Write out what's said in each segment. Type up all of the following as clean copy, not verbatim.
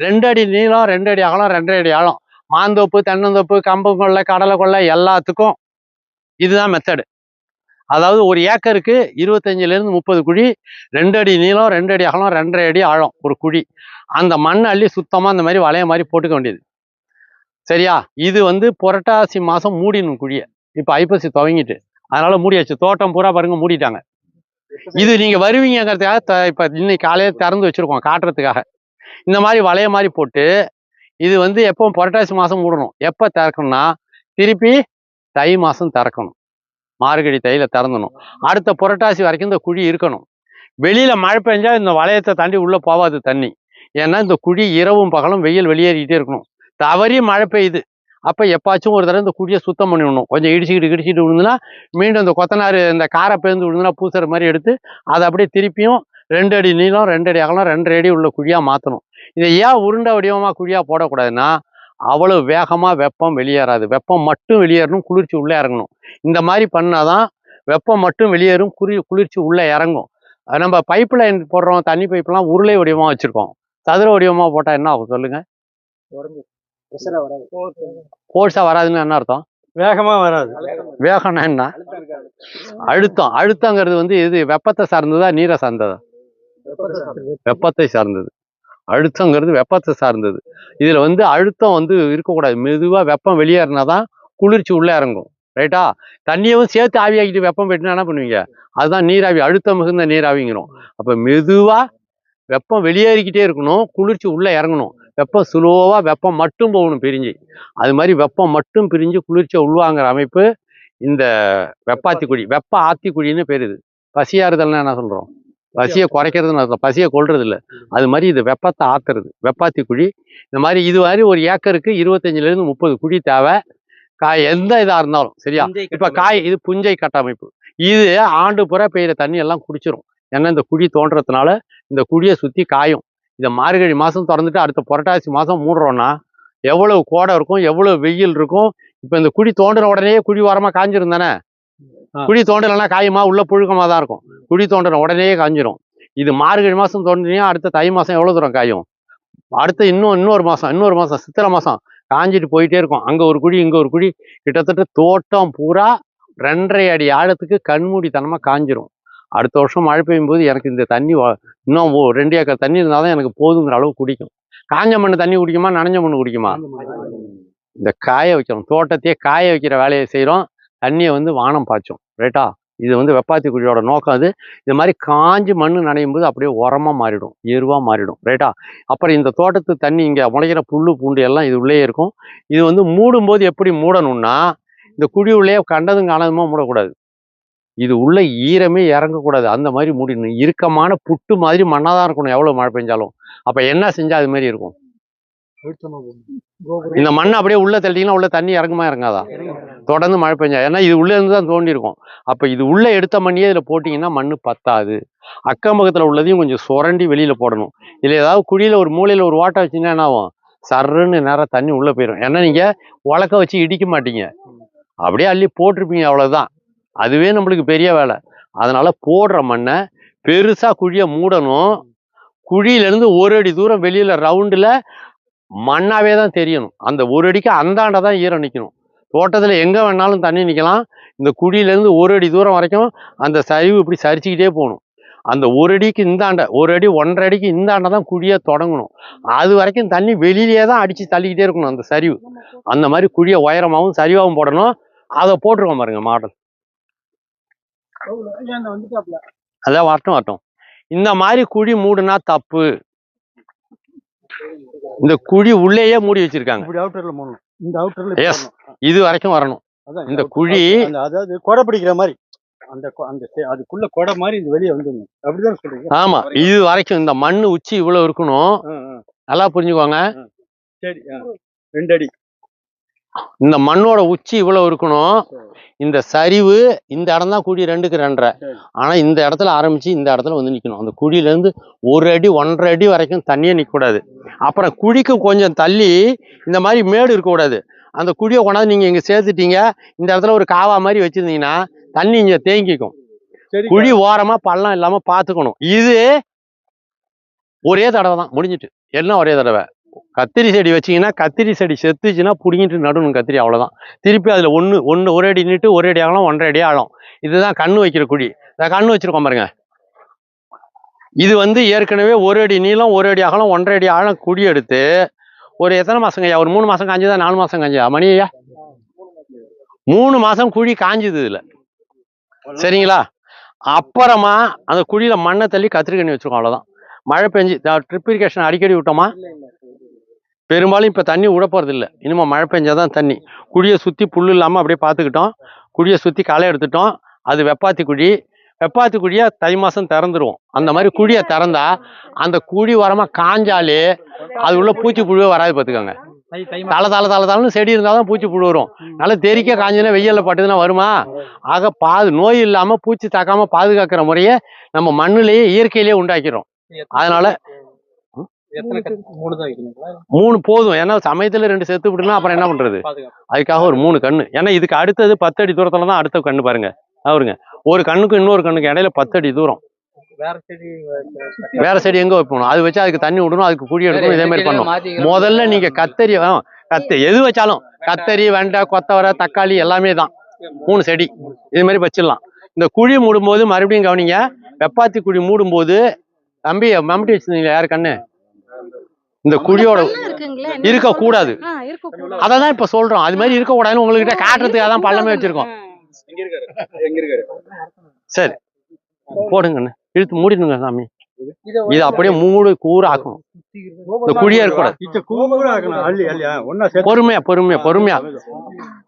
2 அடி நீளம் 2 அடி அகலம் 2 அடி ஆழம். மாந்தோப்பு, தென்னந்தோப்பு, கம்பு கொள்ளை, கடலை கொள்ளை எல்லாத்துக்கும் இதுதான் மெத்தடு. அதாவது ஒரு ஏக்கருக்கு 25லேருந்து 30 குழி, 2 அடி நீளம் 2 அடி அகலம் 2.5 அடி ஆழம் ஒரு குழி. அந்த மண் அள்ளி சுத்தமா இந்த மாதிரி வளைய மாதிரி போட்டுக்க வேண்டியது. சரியா? இது வந்து புரட்டாசி மாசம் மூடிடணும் குழியை. இப்ப ஐப்பசி துவங்கிட்டு, அதனால மூடியாச்சு. தோட்டம் பூரா பாருங்க மூடிட்டாங்க. இது நீங்க வருவீங்கிறதுக்காக இப்ப இன்னைக்கு காலையில திறந்து வச்சிருக்கோம் காட்டுறதுக்காக. இந்த மாதிரி வளைய மாதிரி போட்டு இது வந்து எப்பவும் புரட்டாசி மாசம் மூடணும். எப்ப திறக்கணும்னா திருப்பி தை மாசம் திறக்கணும். மார்கழி தையில திறந்தணும். அடுத்த புரட்டாசி வரைக்கும் இந்த குழி இருக்கணும். வெளியில மழை பெஞ்சா இந்த வளையத்தை தாண்டி உள்ள போகாது தண்ணி. ஏன்னா இந்த குழி இரவும் பகலும் வெயில் வெளியேறிக்கிட்டே இருக்கணும். தவறி மழை பெய்யுது, அப்ப எப்பாச்சும் ஒரு தடவை இந்த குழியை சுத்தம் பண்ணி விடணும். கொஞ்சம் இடிச்சுக்கிட்டு விழுந்துன்னா மீண்டும் இந்த கொத்தனார் இந்த காரை பேர்ந்து விழுந்துன்னா பூசுற மாதிரி எடுத்து அதை அப்படியே திருப்பியும் 2 அடி நீளம் 2 அடி அகலம் 2.5 அடி உள்ள குழியா மாற்றணும். இதை ஏன் உருண்டை வடிவமா குழியா போடக்கூடாதுன்னா அவ்வளவு வேகமா வெப்பம் வெளியேறாது. வெப்பம் மட்டும் வெளியேறணும், குளிர்ச்சி உள்ளே இறங்கணும். இந்த மாதிரி பண்ணாதான் வெப்பம் மட்டும் வெளியேறும், குளிர்ச்சி உள்ளே இறங்கும். நம்ம பைப் லைன் போடுறோம், தண்ணி பைப்லாம் உருளை வடிவமா வச்சிருக்கோம். சதுர வடிவமா போட்டா என்ன ஆகும் சொல்லுங்க? போர்ஸா வராதுன்னு என்ன அர்த்தம்? வேகமா வராது. வேகம்னா என்ன? அழுத்தம். அழுத்தங்கிறது வந்து இது வெப்பத்தை சார்ந்ததா நீரை சார்ந்ததா? வெப்பத்தை சார்ந்தது. அழுத்தங்கிறது வெப்பத்தை சார்ந்தது. இதுல வந்து அழுத்தம் வந்து இருக்கக்கூடாது. மெதுவா வெப்பம் வெளியேறினாதான் குளிர்ச்சி உள்ள இறங்கும். ரைட்டா? தண்ணியவும் சேர்த்து ஆவியாக்கிட்டு வெப்பம் போயிட்டுனா என்ன பண்ணுவீங்க? அதுதான் நீராவி, அழுத்தம் மிகுந்த நீராவிங்கிறோம். அப்ப மெதுவா வெப்பம் வெளியேறிக்கிட்டே இருக்கணும், குளிர்ச்சி உள்ள இறங்கணும். வெப்பம் சுலோவா வெப்பம் மட்டும் போகணும் பிரிஞ்சு. அது மாதிரி வெப்பம் மட்டும் பிரிஞ்சு குளிர்ச்சியை உள்வாங்கிற அமைப்பு இந்த வெப்பாத்தி குழி. வெப்ப ஆத்தி குழின்னு பேர். இது பசியாறுதல்னா என்ன சொல்றோம்? பசியை குறைக்கிறதுன்னு அர்த்தம், பசியை கொள்றது இல்லை. அது மாதிரி இது வெப்பத்தை ஆத்துறது வெப்பாத்தி குழி. இந்த மாதிரி இது மாதிரி ஒரு ஏக்கருக்கு 25லேருந்து 30 குழி தேவை. காய் எந்த இதா இருந்தாலும் சரியா? இப்ப காய் இது புஞ்சை கட்டமைப்பு. இது ஆண்டு புற பெய்யுற தண்ணி எல்லாம் குடிச்சிரும். ஏன்னா இந்த குழி தோன்றதுனால இந்த குழியை சுத்தி காயும். இதை மார்கழி மாசம் திறந்துட்டு அடுத்த புரட்டாசி மாசம் மூடுறோம்னா எவ்வளவு கோடை இருக்கும், எவ்வளவு வெயில் இருக்கும். இப்ப இந்த குழி தோன்ற உடனே குழி ஓரமா காஞ்சிரும் தானே? குழி தோண்டலைன்னா காயுமா? உள்ள புழுக்கமா தான் இருக்கும். குழி தோன்ற உடனே காஞ்சிரும். இது மார்கழி மாசம் தோன்றினா அடுத்த தை மாசம் எவ்வளவு தூரம் காயும்? அடுத்த இன்னொரு மாசம் சித்திரை மாசம் காஞ்சிட்டு போயிட்டே இருக்கும். அங்க ஒரு குழி இங்க ஒரு குழி, கிட்டத்தட்ட தோட்டம் பூரா 2.5 அடி ஆழத்துக்கு கண்மூடித்தனமா காஞ்சிரும். அடுத்த வருஷம் மழை பெய்யும் போது எனக்கு இந்த தண்ணி இன்னும் 2 ஏக்கர் தண்ணி இருந்தாதான் எனக்கு போதுங்கிற அளவு குடிக்கும். காஞ்ச மண்ணு தண்ணி குடிக்குமா, நனைஞ்ச மண்ணு குடிக்குமா? இந்த காய வைக்கிறோம், தோட்டத்தையே காய வைக்கிற வேலையை செய்யறோம். தண்ணியை வந்து வானம் பாய்ச்சோம். ரைட்டா? இது வந்து வெப்பாத்தி குழியோட நோக்கம். அது இது மாதிரி காஞ்சி மண்ணு நனையும் போது அப்படியே உரமா மாறிடும், எருவா மாறிடும். ரைட்டா? அப்புறம் இந்த தோட்டத்து தண்ணி இங்க முளைக்கிற புல்லு பூண்டு எல்லாம் இது உள்ளே இருக்கும். இது வந்து மூடும் போது எப்படி மூடணும்னா இந்த குழி உள்ளே கண்டதும் காணதுமா மூடக்கூடாது. இது உள்ள ஈரமே இறங்கக்கூடாது. அந்த மாதிரி மூடிடணும். இறுக்கமான புட்டு மாதிரி மண்ணாதான் இருக்கணும் எவ்வளவு மழை பெஞ்சாலும். அப்ப என்ன செஞ்சா அது மாதிரி இருக்கும்? இந்த மண்ணை அப்படியே உள்ள தள்ளிட்டீங்கன்னா உள்ள தண்ணி இறங்குமா இறங்காதா? தொடர்ந்து மழை பெஞ்சா. ஏன்னா இது உள்ள இருந்து தான் தோண்டி இருக்கும். அப்ப இது உள்ள எடுத்த மண்ணியே இதுல போட்டீங்கன்னா மண்ணு பத்தாது. அக்கம் பக்கத்துல உள்ளதையும் கொஞ்சம் சுரண்டி வெளியில போடணும். இல்ல ஏதாவது குழியில ஒரு மூலையில ஒரு ஓட்டை வச்சீங்கன்னா என்ன ஆகும்? சர்ன்னு நேரம் தண்ணி உள்ள போயிடும். ஏன்னா நீங்க உலக்க வச்சு இடிக்க மாட்டீங்க, அப்படியே அள்ளி போட்டிருப்பீங்க, அவ்வளவுதான். அதுவே நம்மளுக்கு பெரிய வேலை. அதனால போடுற மண்ணை பெருசா குழிய மூடணும். குழியில இருந்து 1 அடி தூரம் வெளியில ரவுண்டுல மண்ணாவே தான் தெரியணும். அந்த 1 அடிக்கு அந்தாண்டதான் ஈரம் நிக்கணும். தோட்டத்துல எங்க வேணாலும் தண்ணி நிக்கலாம். இந்த குழியில இருந்து 1 அடி தூரம் வரைக்கும் அந்த சரிவு இப்படி சரிச்சுக்கிட்டே போகணும். அந்த 1 அடிக்கு இந்தாண்ட 1 அடி 1.5 அடிக்கு இந்தாண்டதான் குழிய தொடங்கணும். அது வரைக்கும் தண்ணி வெளியிலேயே தான் அடிச்சு தள்ளிக்கிட்டே இருக்கணும் அந்த சரிவு. அந்த மாதிரி குழிய உயரமாவும் சரிவாகவும் போடணும். அதை போட்டிருக்கோம் பாருங்க மாடல். அதான் வரட்டும். இந்த மாதிரி குழி மூடுனா தப்பு. இந்த குழி உள்ளேயே மூடி வச்சிருக்காங்க. இது வரைக்கும் வரணும். இந்த குழி அதாவது கொடை பிடிக்கிற மாதிரி அதுக்குள்ள கொடை மாதிரி இது வெளியே வந்துடணும். அப்படிதான் சொல்றீங்க? ஆமா, இது வரைக்கும் இந்த மண்ணு உச்சி இவ்வளவு இருக்கணும். நல்லா புரிஞ்சுக்கோங்க. சரி, 2 அடி இந்த மண்ணோட உச்சி இவ்வளவு இருக்கணும். இந்த சரிவு இந்த இடம் தான் குழி 2க்கு 2.5. ஆனா இந்த இடத்துல ஆரம்பிச்சு இந்த இடத்துல வந்து நிக்கணும். அந்த குழியில இருந்து 1 அடி 1.5 அடி வரைக்கும் தண்ணியே நிக்க கூடாது. அப்புறம் குழிக்கு கொஞ்சம் தள்ளி இந்த மாதிரி மேடு இருக்க கூடாது. அந்த குழியை கொண்டாந்து நீங்க இங்க சேர்த்துட்டீங்க, இந்த இடத்துல ஒரு காவா மாதிரி வச்சிருந்தீங்கன்னா தண்ணி இங்க தேங்கிக்கும். குழி ஓரமா பள்ளம் இல்லாம பாத்துக்கணும். இது ஒரே தடவை தான் முடிஞ்சிட்டு. என்ன ஒரே தடவை? கத்திரி செடி வச்சீங்கன்னா கத்திரி செடி செத்துச்சுன்னா பிடிங்கிட்டு நடணும் கத்திரி, அவ்வளோதான். திருப்பி அதில் ஒரு அடி நீட்டு, ஒரு அடி ஆகலாம், 1.5 அடி ஆழம். இதுதான் கண்ணு வைக்கிற குழி. இந்த கண்ணு வச்சிருக்கோம் பாருங்க. இது வந்து ஏற்கனவே 1 அடி நீளம், 1 அடி அகலம், 1.5 அடி ஆழம் குழி எடுத்து ஒரு எத்தனை மாசங்க ஐயா? ஒரு 3 மாசம் காஞ்சுதா, 4 மாசம் காஞ்சா மணி ஐயா? 3 மாசம் குழி காஞ்சுது இதுல. சரிங்களா? அப்புறமா அந்த குழியில மண்ணை தள்ளி கத்திரி கண்ணி வச்சிருக்கோம், அவ்வளவுதான். மழை பெஞ்சு ட்ரிப் இரிகேஷன் அடிக்கடி விட்டோமா? பெரும்பாலும் இப்ப தண்ணி விட போறது இல்லை. இனிமே மழை பெஞ்சாதான் தண்ணி. குழியை சுத்தி புல்லு இல்லாம அப்படியே பார்த்துக்கிட்டோம். குழியை சுத்தி களை எடுத்துட்டோம். அது வெப்பாத்தி குழி. வெப்பாத்தி குழியை தை மாசம் திறந்துருவோம். அந்த மாதிரி குழியை திறந்தா அந்த குழி உரமா காஞ்சாலே அது உள்ள பூச்சி புழுவே வராது பார்த்துக்கோங்க. தலை செடி இருந்தாதான் பூச்சி புழு வரும். நல்லா தெறிக்க காஞ்சுன்னா வெயில்ல பட்டுதுன்னா வருமா? ஆக நோய் இல்லாம பூச்சி தாக்காம பாதுகாக்கிற முறையை நம்ம மண்ணிலேயே இயற்கையிலேயே உண்டாக்கிறோம். அதனால 3 போதும். ஏன்னா சமயத்துல 2 செத்து விட்டுனா அப்புறம் என்ன பண்றது? அதுக்காக ஒரு 3 கண்ணு. ஏன்னா இதுக்கு அடுத்தது 10 அடி தூரத்துல தான் அடுத்த கண்ணு பாருங்க. அவருங்க ஒரு கண்ணுக்கு இன்னொரு கண்ணுக்கு இடையில 10 அடி தூரம். வேற செடி எங்க வைப்போம்? அது வச்சு அதுக்கு தண்ணி விடணும், அதுக்கு குழி எடுக்கணும். இதே மாதிரி பண்ணணும். முதல்ல நீங்க கத்தரி எது வச்சாலும் கத்தரி, வெண்டை, கொத்தவரை, தக்காளி எல்லாமே தான் 3 செடி இது மாதிரி வச்சிடலாம். இந்த குழி மூடும்போது மறுபடியும் கவனிங்க. வெப்பாத்தி குழி மூடும்போது தம்பி மம்முட்டி வச்சிருந்தீங்களா யாரு கண்ணு? இந்த குழியோட இருக்க கூடாது. அததான் இப்ப சொல்றோம். அது மாதிரி இருக்க கூடாதுன்னு உங்ககிட்ட காட்டுறதுக்காக தான் பள்ளமே வச்சிருக்கோம். சரி போடுங்க, இழுத்து மூடிடுங்க சாமி. இது அப்படியே கூறு ஆக்கணும். இந்த குழியா இருக்கக்கூடாது. பொறுமையா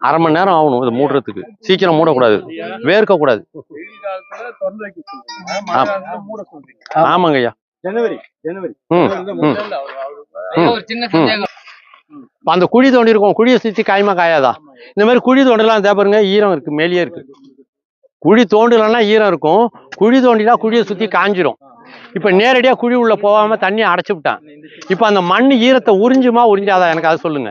1/2 மணி நேரம் ஆகணும் இது மூடுறதுக்கு. சீக்கிரம் மூடக்கூடாது, வேர்க்க கூடாது. ஆமாங்க ஐயா. அந்த குழி தோண்டி இருக்கும். குழியை சுத்தி காயமா காயாதா? இந்த மாதிரி குழி தோண்டலாம் பாருங்க, ஈரம் இருக்கு, மேலேயே இருக்கு. குழி தோண்டலன்னா ஈரம் இருக்கும். குழி தோண்டினா குழியை சுத்தி காஞ்சிரும். இப்ப நேரடியா குழி உள்ள போகாம தண்ணியை அடைச்சு விட்டான். இப்ப அந்த மண் ஈரத்தை உறிஞ்சுமா உறிஞ்சாதா? எனக்கு அதை சொல்லுங்க.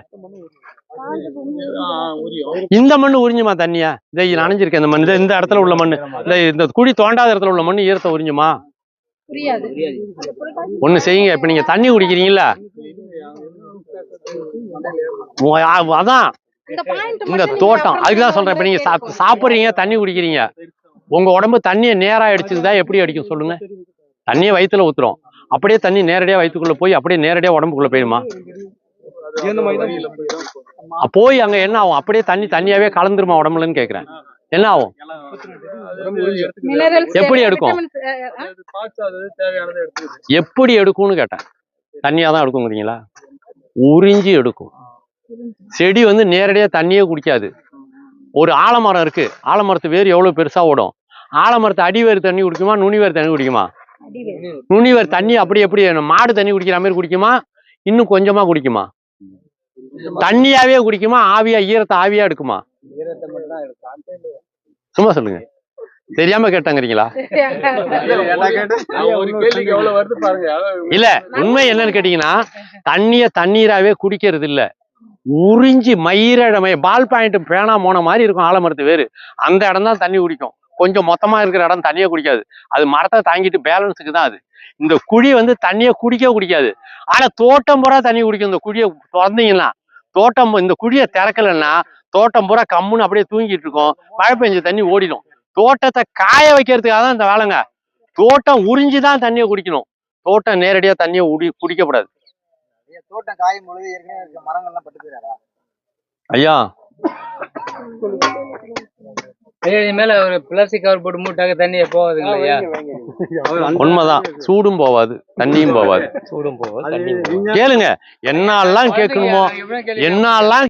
இந்த மண்ணு உறிஞ்சுமா தண்ணியா? இதை நனைஞ்சிருக்கேன். இந்த மண் இந்த இடத்துல உள்ள மண்ணு, இந்த குழி தோண்டாத இடத்துல உள்ள மண்ணு ஈரத்தை உறிஞ்சுமா? ஒண்ணு செய்யுங்க. இப்ப நீங்க தண்ணி குடிக்கிறீங்களா? அதான் இந்த தோட்டம். அதுக்குதான் சொல்றேன். இப்ப நீங்க சாப்பிடுறீங்க, தண்ணி குடிக்கிறீங்க, உங்க உடம்பு தண்ணியை நேரா அடிச்சுதா எப்படி அடிக்கும் சொல்லுங்க? தண்ணியை வயிற்றுல ஊத்துறோம், அப்படியே தண்ணி நேரடியா வயிற்றுக்குள்ள போய் அப்படியே நேரடியா உடம்புக்குள்ள போயிடுமா? போய் அங்க என்ன ஆகும்? அப்படியே தண்ணியாவே கலந்துருமா உடம்புலன்னு கேக்குறேன். என்ன ஆகும்? எப்படி எடுக்கும்? எப்படி எடுக்கும்னு கேட்டேன். தண்ணியாதான் எடுக்குங்கிறீங்களா? உறிஞ்சி எடுக்கும். செடி வந்து நேரடியா தண்ணியே குடிக்காது. ஒரு ஆலமரம் இருக்கு. ஆலமரத்து வேர் எவ்வளவு பெருசா ஓடும்? ஆலமரத்து அடிவேர் தண்ணி குடிக்குமா, நுனிவேர் தண்ணி குடிக்குமா? நுனிவேர் தண்ணி அப்படி எப்படி மாடு தண்ணி குடிக்கிற மாதிரி குடிக்குமா? இன்னும் கொஞ்சமா குடிக்குமா? தண்ணியாவே குடிக்குமா? ஆவியா, ஈரத்தை ஆவியா எடுக்குமா? சும்மா சொல்லுங்க, தெரியாம கேட்டாங்கிறீங்களா? இல்ல, உண்மை என்னன்னு கேட்டீங்கன்னா தண்ணிய தண்ணீராவே குடிக்கிறது இல்ல, உறிஞ்சி மயிரடமை பால் பாயிண்ட் பேனா போன மாதிரி இருக்கும் ஆலமரத்து வேறு. அந்த இடம் தான் தண்ணி குடிக்கும். கொஞ்சம் மொத்தமா இருக்கிற இடம் தண்ணியை குடிக்காது. அது மரத்தை தாங்கிட்டு பேலன்ஸுக்கு தான் அது. இந்த குழி வந்து தண்ணியை குடிக்காது. ஆனா தோட்டம் பூரா தண்ணி குடிக்கும். இந்த குழியை திறந்தீங்கன்னா தோட்டம், இந்த குழியை திறக்கலன்னா தோட்டம் பூரா கம்முன்னு அப்படியே தூங்கிட்டு இருக்கும். மழை பெஞ்ச தண்ணி ஓடிடும். தோட்டத்தை காய வைக்கிறதுக்காக தான் இந்த வேலைங்க. தோட்டம் உறிஞ்சிதான் தண்ணியை குடிக்கணும். தோட்டம் நேரடியா தண்ணியை குடிக்கப்படாது. தோட்டம் காயும் பொழுது ஏற்கனவே மரங்கள்லாம் பட்டு போயிடாதா ஐயா? மேல ஒரு பிளாஸ்டிக் கவர் போட்டு மூட்டாக்க தண்ணியே போகாதுங்களா ஐயா? உண்மைதான். சூடும் போவாது, தண்ணியும் போவாது. கேளுங்க, என்னெல்லாம் கேட்கணுமோ, என்னெல்லாம்